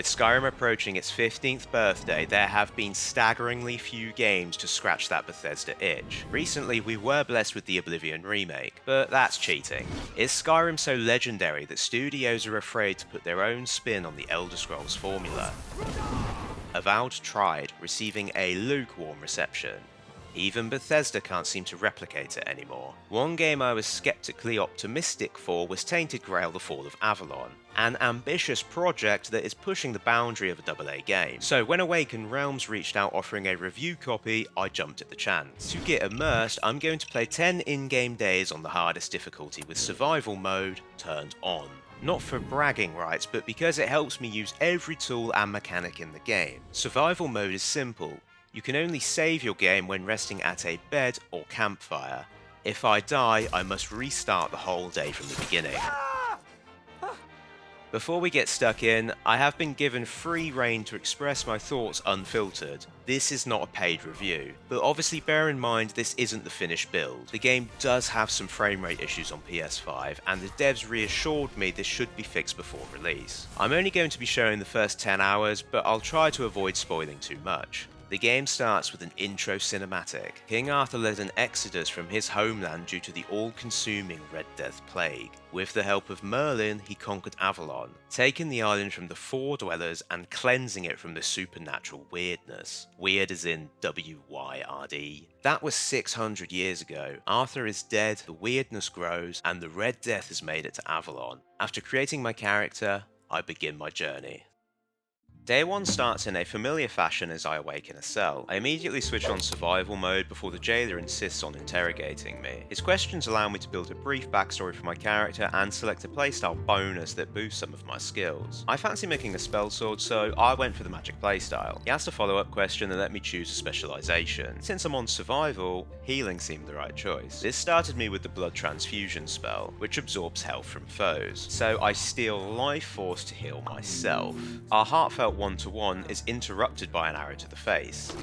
With Skyrim approaching its 15th birthday, there have been staggeringly few games to scratch that Bethesda itch. Recently, we were blessed with the Oblivion remake, but that's cheating. Is Skyrim so legendary that studios are afraid to put their own spin on the Elder Scrolls formula? Avowed tried, receiving a lukewarm reception. Even Bethesda can't seem to replicate it anymore. One game I was skeptically optimistic for was Tainted Grail: The Fall of Avalon, an ambitious project that is pushing the boundary of a AA game. So when Awaken Realms reached out offering a review copy, I jumped at the chance. To get immersed, I'm going to play 10 in-game days on the hardest difficulty with survival mode turned on. Not for bragging rights, but because it helps me use every tool and mechanic in the game. Survival mode is simple. You can only save your game when resting at a bed or campfire. If I die, I must restart the whole day from the beginning. Before we get stuck in, I have been given free rein to express my thoughts unfiltered. This is not a paid review, but obviously bear in mind this isn't the finished build. The game does have some frame rate issues on PS5, and the devs reassured me this should be fixed before release. I'm only going to be showing the first 10 hours, but I'll try to avoid spoiling too much. The game starts with an intro cinematic. King Arthur led an exodus from his homeland due to the all-consuming Red Death plague. With the help of Merlin, he conquered Avalon, taking the island from the Four Dwellers and cleansing it from the supernatural weirdness. Weird as in W-Y-R-D. That was 600 years ago. Arthur is dead, the weirdness grows, and the Red Death has made it to Avalon. After creating my character, I begin my journey. Day 1 starts in a familiar fashion as I awaken a cell. I immediately switch on survival mode before the jailer insists on interrogating me. His questions allow me to build a brief backstory for my character and select a playstyle bonus that boosts some of my skills. I fancy making a spell sword, so I went for the magic playstyle. He asked a follow-up question and let me choose a specialization. Since I'm on survival, healing seemed the right choice. This started me with the blood transfusion spell, which absorbs health from foes, so I steal life force to heal myself. Our heartfelt one-to-one is interrupted by an arrow to the face.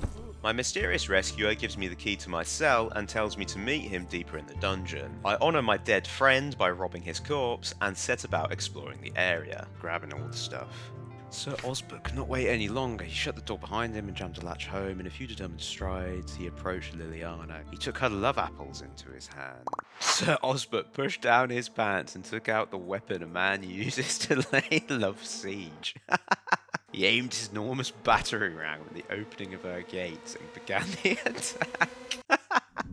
My mysterious rescuer gives me the key to my cell and tells me to meet him deeper in the dungeon. I honour my dead friend by robbing his corpse and set about exploring the area, grabbing all the stuff. Sir Osbert could not wait any longer. He shut the door behind him and jammed a latch home. In a few determined strides, he approached Liliana. He took her love apples into his hand. Sir Osbert pushed down his pants and took out the weapon a man uses to lay love siege. He aimed his enormous battering ram at the opening of her gates and began the attack.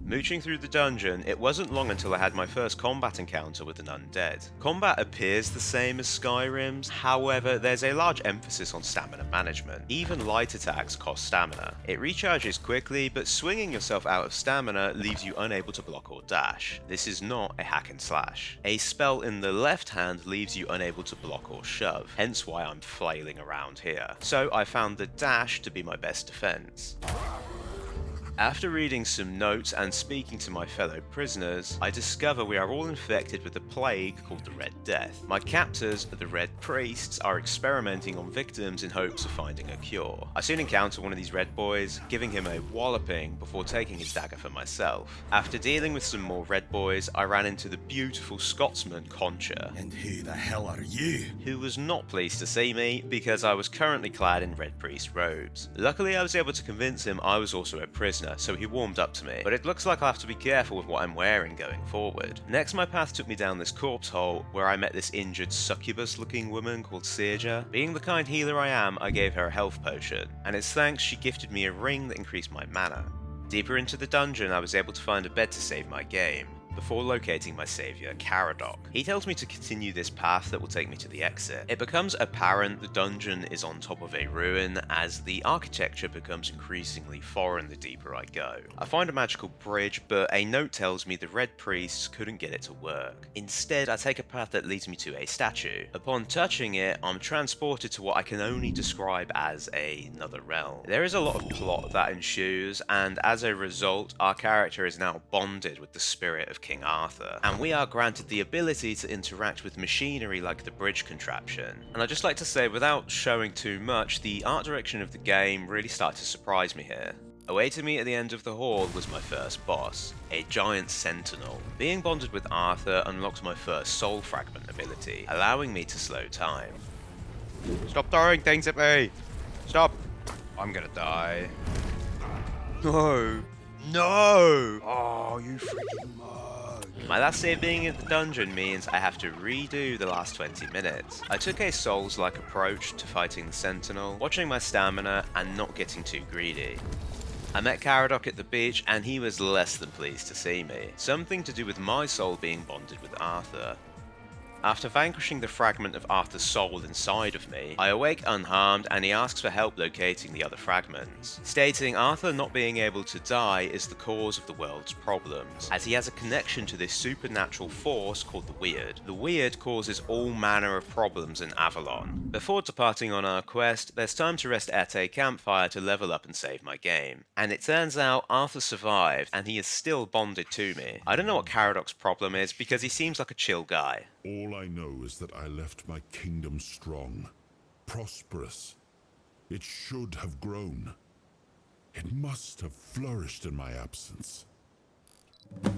Mooching through the dungeon, it wasn't long until I had my first combat encounter with an undead. Combat appears the same as Skyrim's, however there's a large emphasis on stamina management. Even light attacks cost stamina. It recharges quickly, but swinging yourself out of stamina leaves you unable to block or dash. This is not a hack and slash. A spell in the left hand leaves you unable to block or shove, hence why I'm flailing around here. So I found the dash to be my best defense. After reading some notes and speaking to my fellow prisoners, I discover we are all infected with a plague called the Red Death. My captors, the Red Priests, are experimenting on victims in hopes of finding a cure. I soon encounter one of these Red Boys, giving him a walloping before taking his dagger for myself. After dealing with some more Red Boys, I ran into the beautiful Scotsman Concha. And who the hell are you? Who was not pleased to see me because I was currently clad in Red Priest robes. Luckily I was able to convince him I was also a prisoner, so he warmed up to me, but it looks like I'll have to be careful with what I'm wearing going forward. Next my path took me down this corpse hole where I met this injured succubus looking woman called Seja. Being the kind healer I am, I gave her a health potion, and it's thanks she gifted me a ring that increased my mana. Deeper into the dungeon I was able to find a bed to save my game, before locating my saviour, Caradoc. He tells me to continue this path that will take me to the exit. It becomes apparent the dungeon is on top of a ruin as the architecture becomes increasingly foreign the deeper I go. I find a magical bridge, but a note tells me the Red Priests couldn't get it to work. Instead, I take a path that leads me to a statue. Upon touching it, I'm transported to what I can only describe as another realm. There is a lot of plot that ensues, and as a result, our character is now bonded with the spirit of King Arthur, and we are granted the ability to interact with machinery like the bridge contraption. And I'd just like to say, without showing too much, the art direction of the game really started to surprise me here. Awaiting me at the end of the hall was my first boss, a giant sentinel. Being bonded with Arthur unlocks my first soul fragment ability, allowing me to slow time. Stop throwing things at me! Stop! I'm gonna die. No! No! Oh, you freaking mug. My last save being in the dungeon means I have to redo the last 20 minutes. I took a Souls-like approach to fighting the Sentinel, watching my stamina and not getting too greedy. I met Caradoc at the beach and he was less than pleased to see me, something to do with my soul being bonded with Arthur. After vanquishing the fragment of Arthur's soul inside of me, I awake unharmed and he asks for help locating the other fragments, stating Arthur not being able to die is the cause of the world's problems, as he has a connection to this supernatural force called the Weird. The Weird causes all manner of problems in Avalon. Before departing on our quest, there's time to rest at a campfire to level up and save my game. And it turns out Arthur survived and he is still bonded to me. I don't know what Caradoc's problem is because he seems like a chill guy. All I know is that I left my kingdom strong, prosperous. It should have grown. It must have flourished in my absence.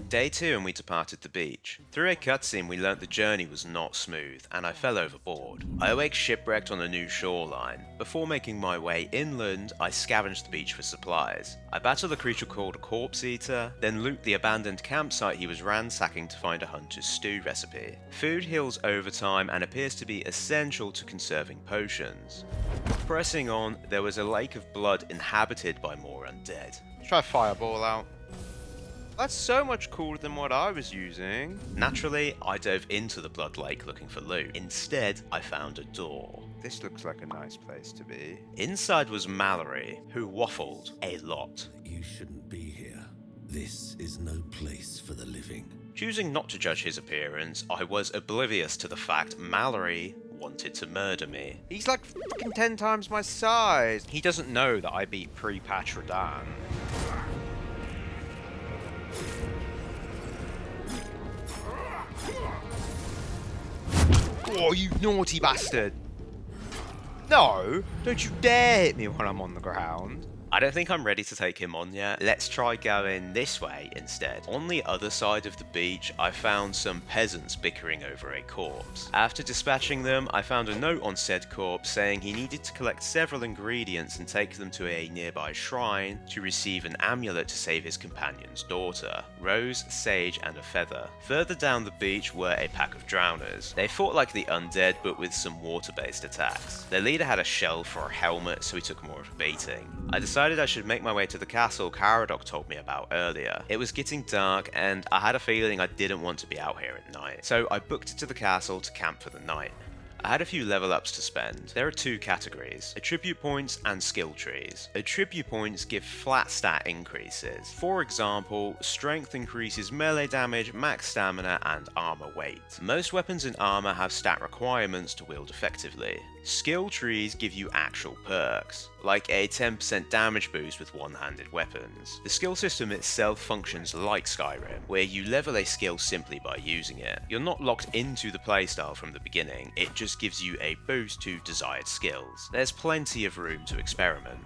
Day 2 and we departed the beach. Through a cutscene we learnt the journey was not smooth and I fell overboard. I awake shipwrecked on a new shoreline. Before making my way inland, I scavenged the beach for supplies. I battled a creature called a corpse eater, then loot the abandoned campsite he was ransacking to find a hunter's stew recipe. Food heals over time and appears to be essential to conserving potions. Pressing on, there was a lake of blood inhabited by more undead. Try fireball out. That's so much cooler than what I was using. Naturally, I dove into the blood lake looking for loot. Instead, I found a door. This looks like a nice place to be. Inside was Mallory, who waffled a lot. You shouldn't be here. This is no place for the living. Choosing not to judge his appearance, I was oblivious to the fact Mallory wanted to murder me. He's like fucking 10 times my size. He doesn't know that I beat Precursor. Oh, you naughty bastard! No! Don't you dare hit me when I'm on the ground! I don't think I'm ready to take him on yet. Let's try going this way instead. On the other side of the beach, I found some peasants bickering over a corpse. After dispatching them, I found a note on said corpse saying he needed to collect several ingredients and take them to a nearby shrine to receive an amulet to save his companion's daughter. Rose, sage, and a feather. Further down the beach were a pack of drowners. They fought like the undead but with some water-based attacks. Their leader had a shell for a helmet, so he took more of a beating. I decided I should make my way to the castle Caradoc told me about earlier. It was getting dark and I had a feeling I didn't want to be out here at night, so I booked it to the castle to camp for the night. I had a few level ups to spend. There are two categories, attribute points and skill trees. Attribute points give flat stat increases. For example, strength increases melee damage, max stamina, and armor weight. Most weapons and armor have stat requirements to wield effectively. Skill trees give you actual perks, like a 10% damage boost with one-handed weapons. The skill system itself functions like Skyrim, where you level a skill simply by using it. You're not locked into the playstyle from the beginning, it just gives you a boost to desired skills. There's plenty of room to experiment.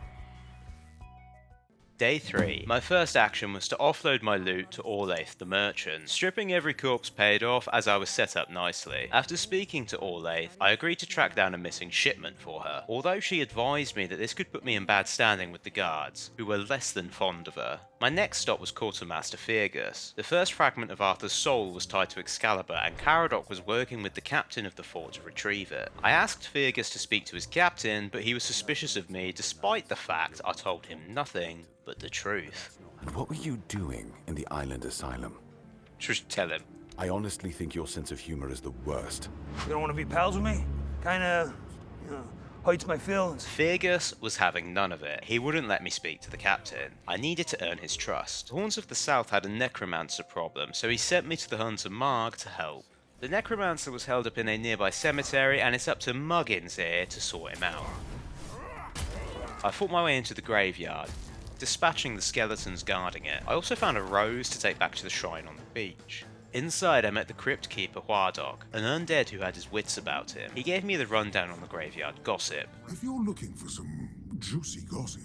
Day 3. My first action was to offload my loot to Orlaith the merchant. Stripping every corpse paid off as I was set up nicely. After speaking to Orlaith, I agreed to track down a missing shipment for her, although she advised me that this could put me in bad standing with the guards, who were less than fond of her. My next stop was Quartermaster Fergus. The first fragment of Arthur's soul was tied to Excalibur and Caradoc was working with the captain of the fort to retrieve it. I asked Fergus to speak to his captain, but he was suspicious of me despite the fact I told him nothing but the truth. And what were you doing in the island asylum? Just tell him. I honestly think your sense of humor is the worst. You don't want to be pals with me? Kinda, hurts my feelings. Fergus was having none of it. He wouldn't let me speak to the captain. I needed to earn his trust. The Horns of the South had a necromancer problem, so he sent me to the hunter Marg to help. The necromancer was held up in a nearby cemetery, and it's up to Muggins here to sort him out. I fought my way into the graveyard, dispatching the skeletons guarding it. I also found a rose to take back to the shrine on the beach. Inside I met the crypt keeper Huardog, an undead who had his wits about him. He gave me the rundown on the graveyard gossip. If you're looking for some juicy gossip,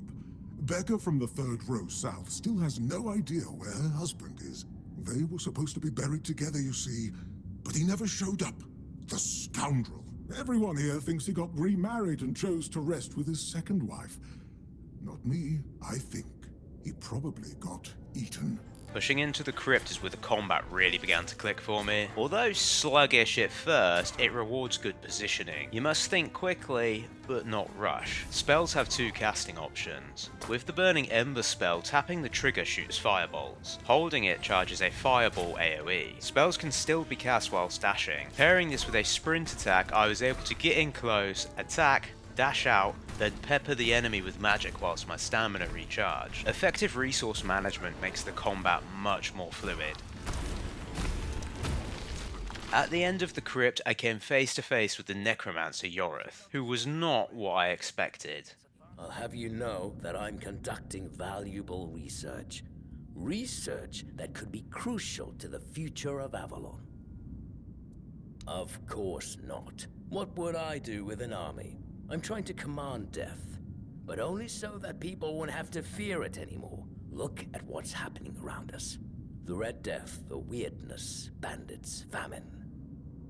Becca from the third row south still has no idea where her husband is. They were supposed to be buried together, you see, but he never showed up. The scoundrel. Everyone here thinks he got remarried and chose to rest with his second wife. Not me. I think he probably got eaten. Pushing into the crypt is where the combat really began to click for me. Although sluggish at first, it rewards good positioning. You must think quickly, but not rush. Spells have two casting options. With the Burning Ember spell, tapping the trigger shoots firebolts. Holding it charges a fireball AoE. Spells can still be cast whilst dashing. Pairing this with a sprint attack, I was able to get in close, attack, dash out, then pepper the enemy with magic whilst my stamina recharged. Effective resource management makes the combat much more fluid. At the end of the crypt, I came face to face with the necromancer Yorith, who was not what I expected. I'll have you know that I'm conducting valuable research. Research that could be crucial to the future of Avalon. Of course not. What would I do with an army? I'm trying to command death, but only so that people won't have to fear it anymore. Look at what's happening around us. The Red Death, the weirdness, bandits, famine.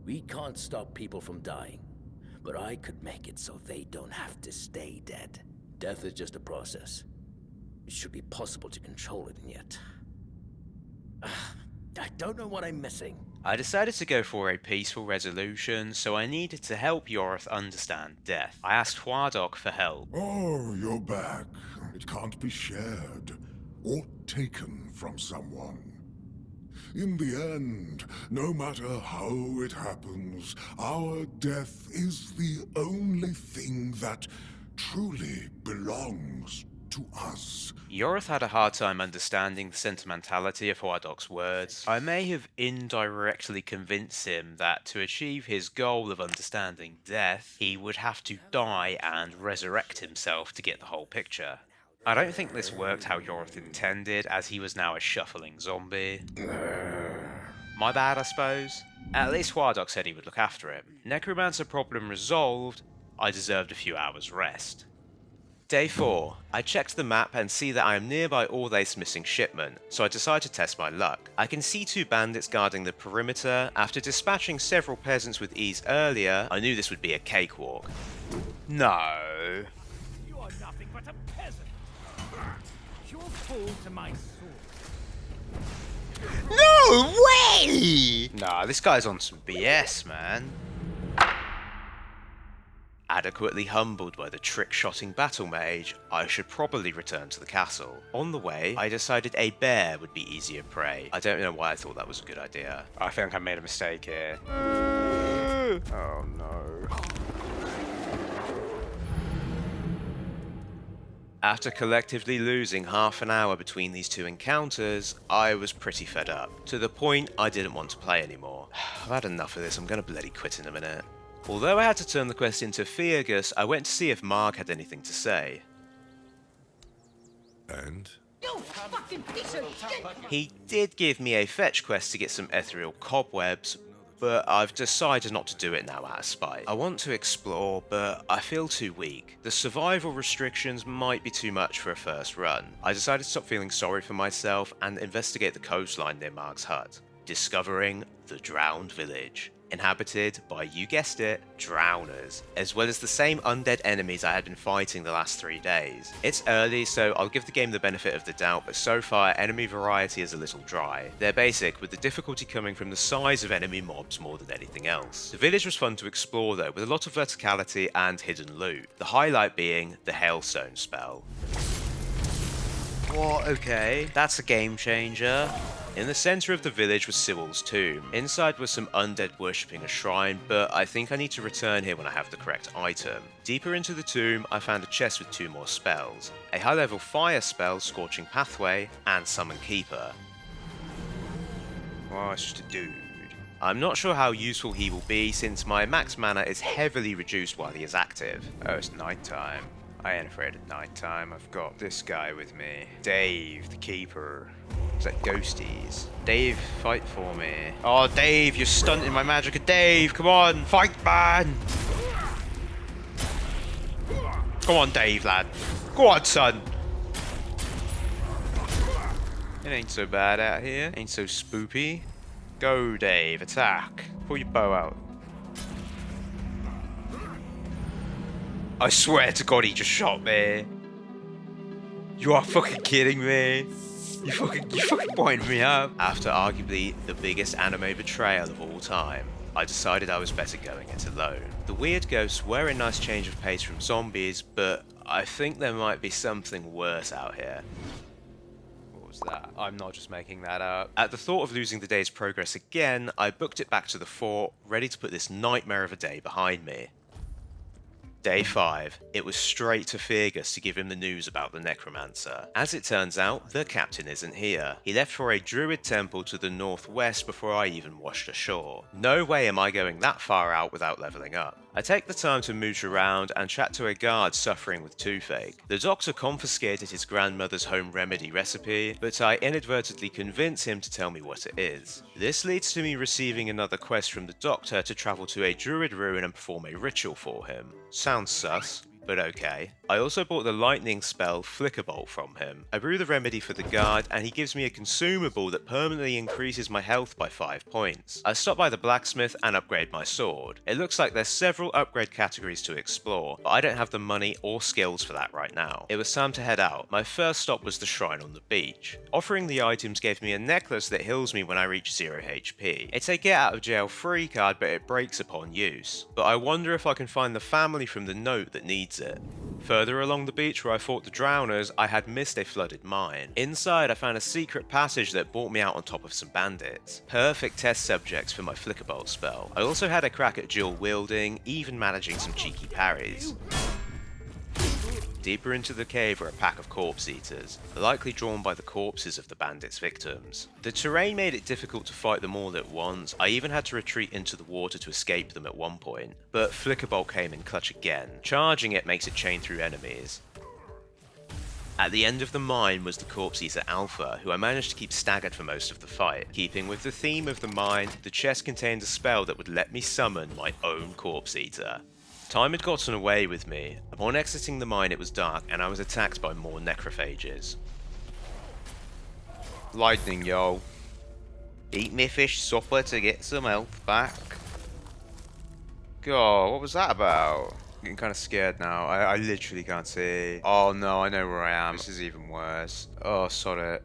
We can't stop people from dying, but I could make it so they don't have to stay dead. Death is just a process. It should be possible to control it, and yet... I don't know what I'm missing. I decided to go for a peaceful resolution, so I needed to help Yorith understand death. I asked Huardok for help. Oh, you're back. It can't be shared or taken from someone. In the end, no matter how it happens, our death is the only thing that truly belongs to us. Yorith had a hard time understanding the sentimentality of Huardok's words. I may have indirectly convinced him that to achieve his goal of understanding death, he would have to die and resurrect himself to get the whole picture. I don't think this worked how Yorith intended, as he was now a shuffling zombie. My bad, I suppose. At least Huardok said he would look after him. Necromancer problem resolved, I deserved a few hours rest. Day 4. I checked the map and see that I am nearby Orthaith's missing shipment, so I decide to test my luck. I can see 2 bandits guarding the perimeter. After dispatching several peasants with ease earlier, I knew this would be a cakewalk. No. You are nothing but a peasant. You'll fall to my sword. No way! Nah, this guy's on some BS, man. Adequately humbled by the trick-shotting battle mage, I should probably return to the castle. On the way, I decided a bear would be easier prey. I don't know why I thought that was a good idea. I think I made a mistake here. Oh no. After collectively losing half an hour between these 2 encounters, I was pretty fed up. To the point I didn't want to play anymore. I've had enough of this, I'm gonna bloody quit in a minute. Although I had to turn the quest into Feargus, I went to see if Marg had anything to say. And? You fucking piece of shit! He did give me a fetch quest to get some ethereal cobwebs, but I've decided not to do it now out of spite. I want to explore, but I feel too weak. The survival restrictions might be too much for a first run. I decided to stop feeling sorry for myself and investigate the coastline near Marg's hut, discovering the Drowned Village. Inhabited by, you guessed it, drowners, as well as the same undead enemies I had been fighting the last 3 days. It's early, so I'll give the game the benefit of the doubt, but so far enemy variety is a little dry. They're basic, with the difficulty coming from the size of enemy mobs more than anything else. The village was fun to explore though, with a lot of verticality and hidden loot, the highlight being the Hailstone spell. What? Okay, that's a game changer. In the centre of the village was Sewell's tomb. Inside was some undead worshipping a shrine, but I think I need to return here when I have the correct item. Deeper into the tomb, I found a chest with 2 more spells. A high-level fire spell, Scorching Pathway, and Summon Keeper. Oh, it's just a dude. I'm not sure how useful he will be, since my max mana is heavily reduced while he is active. Oh, it's nighttime. I ain't afraid of nighttime. I've got this guy with me. Dave, the keeper. It's like ghosties. Dave, fight for me. Oh, Dave, you're stunting my magic. Dave, come on, fight, man. Come on, Dave, lad. Go on, son. It ain't so bad out here. Ain't so spoopy. Go, Dave, attack. Pull your bow out. I swear to God he just shot me. You are fucking kidding me. You fucking pointed me up. After arguably the biggest anime betrayal of all time, I decided I was better going it alone. The weird ghosts were a nice change of pace from zombies, but I think there might be something worse out here. What was that? I'm not just making that up. At the thought of losing the day's progress again, I booked it back to the fort, ready to put this nightmare of a day behind me. Day 5. It was straight to Fergus to give him the news about the necromancer. As it turns out, the captain isn't here. He left for a druid temple to the northwest before I even washed ashore. No way am I going that far out without leveling up. I take the time to mooch around and chat to a guard suffering with toothache. The doctor confiscated his grandmother's home remedy recipe, but I inadvertently convince him to tell me what it is. This leads to me receiving another quest from the doctor to travel to a druid ruin and perform a ritual for him. Sounds sus, but okay. I also bought the lightning spell Flickerbolt from him. I brew the remedy for the guard and he gives me a consumable that permanently increases my health by 5 points. I stop by the blacksmith and upgrade my sword. It looks like there's several upgrade categories to explore, but I don't have the money or skills for that right now. It was time to head out. My first stop was the shrine on the beach. Offering the items gave me a necklace that heals me when I reach 0 HP. It's a get out of jail free card, but it breaks upon use. But I wonder if I can find the family from the note that needs it. Further along the beach where I fought the drowners, I had missed a flooded mine. Inside I found a secret passage that brought me out on top of some bandits. Perfect test subjects for my Flickerbolt spell. I also had a crack at dual wielding, even managing some cheeky parries. Deeper into the cave were a pack of corpse eaters, likely drawn by the corpses of the bandits' victims. The terrain made it difficult to fight them all at once. I even had to retreat into the water to escape them at one point, but Flickerbolt came in clutch again. Charging it makes it chain through enemies. At the end of the mine was the corpse eater Alpha, who I managed to keep staggered for most of the fight. Keeping with the theme of the mine, the chest contained a spell that would let me summon my own corpse eater. Time had gotten away with me. Upon exiting the mine it was dark and I was attacked by more necrophages. Lightning, yo. Eat me fish supper to get some health back. God, what was that about? I'm getting kind of scared now. I literally can't see. Oh no, I know where I am. This is even worse. Oh, sod it.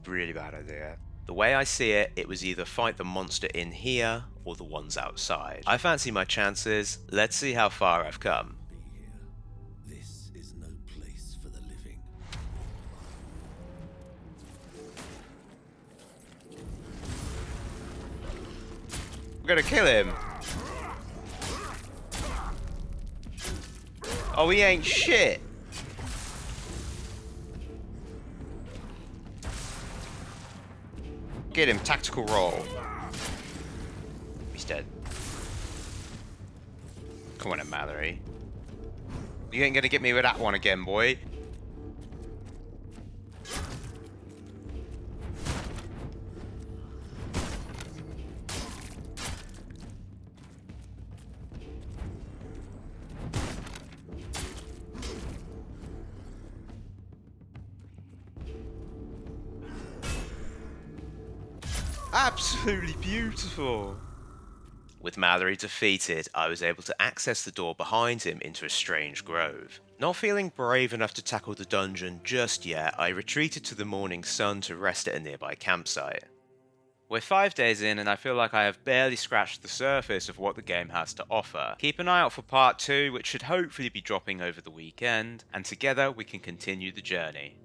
Really bad idea. The way I see it, it was either fight the monster in here or the ones outside. I fancy my chances. Let's see how far I've come. This is no place for the living. We're gonna kill him. Oh, he ain't shit. Get him, tactical roll. He's dead. Come on in, Mallory. You ain't gonna get me with that one again, boy. Absolutely beautiful. With Mallory defeated, I was able to access the door behind him into a strange grove. Not feeling brave enough to tackle the dungeon just yet, I retreated to the morning sun to rest at a nearby campsite. We're 5 days in and I feel like I have barely scratched the surface of what the game has to offer. Keep an eye out for part 2, which should hopefully be dropping over the weekend, and together we can continue the journey.